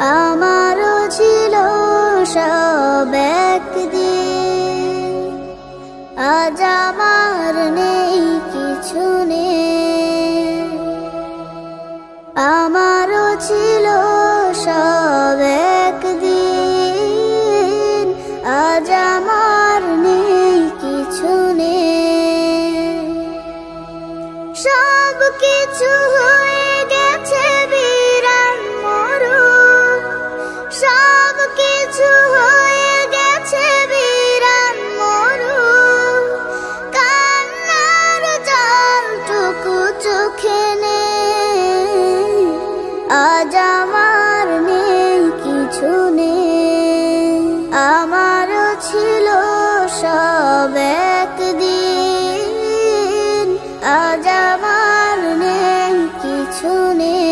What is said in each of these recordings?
আমারও ছিল সব একদিন, আজ আমার নেই কিছু নেই। আমারও ছিল সব একদিন, আজ আমার নেই কিছু নেই। সব কিছু হয়ে গেছে বিরান মরুন, সব কিছু হয়ে গেছে বিরান মরুন। কান্নার জলটুকু চোখে নেই, আজ আমার নেই কিছু নেই। আমারও ছিল সব একদিন, আজ আমার নেই কিছু নেই।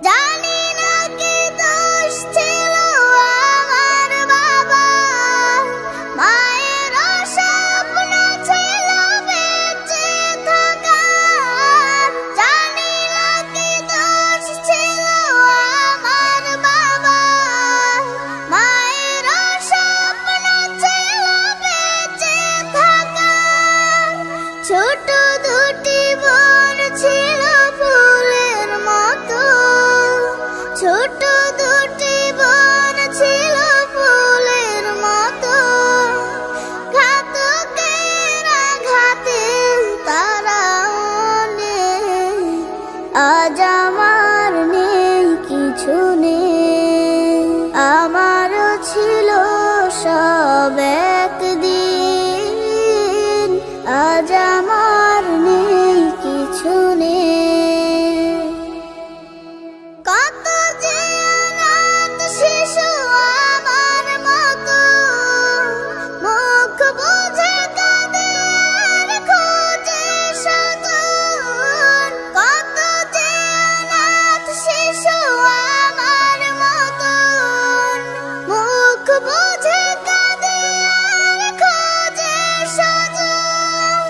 জানি না কি দোষ ছিল আমার বাবা, মায়ের স্বপ্ন ছিল বেঁচে থাকার। জানি না কি দোষ ছিল আমার বাবা, মায়ের স্বপ্ন ছিল বেঁচে থাকার। ছোট দুটি বোন ছিল ফুলের মতো, ছোট দুটি বোন ছিল ফুলের মতো। ঘাতকের আঘাতে তারাও নেই, আজ আমার নেই কিছু নেই। আমারও ছিল সব একদিন, আজ আমার নেই কিছু নেই। কত যে অনাথ শিশু আমার মতো, মুখ বুজে কাঁদে আর খোঁজে স্বজন। কত যে অনাথ শিশু আমার মতো, মুখ বুজে কাঁদে আর খোঁজে স্বজন।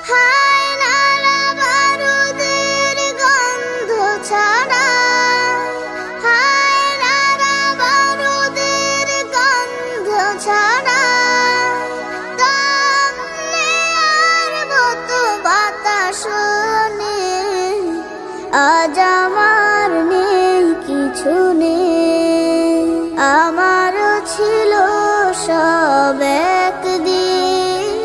হায় নালা বারুদের গন্ধ ছাড়া, হায় নালা বারুদের গন্ধ ছাড়া। দম নেয়ার মতো বাতাস নেই, আজ আমার নেই কিছু নেই। আমারও ছিল সব একদিন,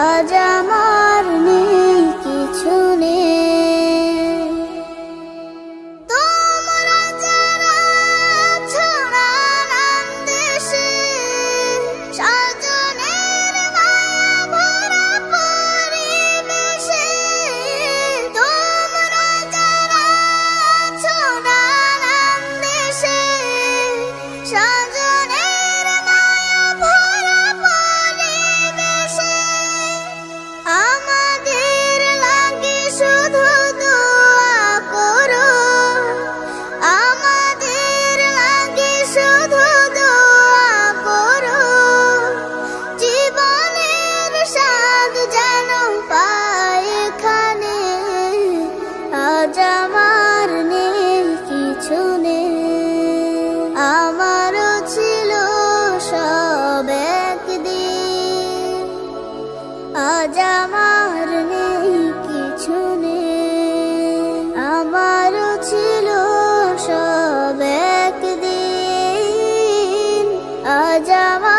আজ আমার নেই কিছু নেই। তোমরা যারা আছো নানান দেশে, স্বজনের মায়া ভরা পরিবেশে। তোমরা যারা আছো নানান দেশে, স্বজনের মায়া ভরা পরিবেশে। আমাদের লাগে শুধু দোয়া করো, আমাদের লাগে শুধু দোয়া করো। জীবনের স্বাদ যেন পায় এখানে, আজ আমার নেই কিছু নেই। আমারও ছিল সব একদিন, আজ আমার নেই কিছু নেই। আমারও ছিল সব একদিন, আজ আমার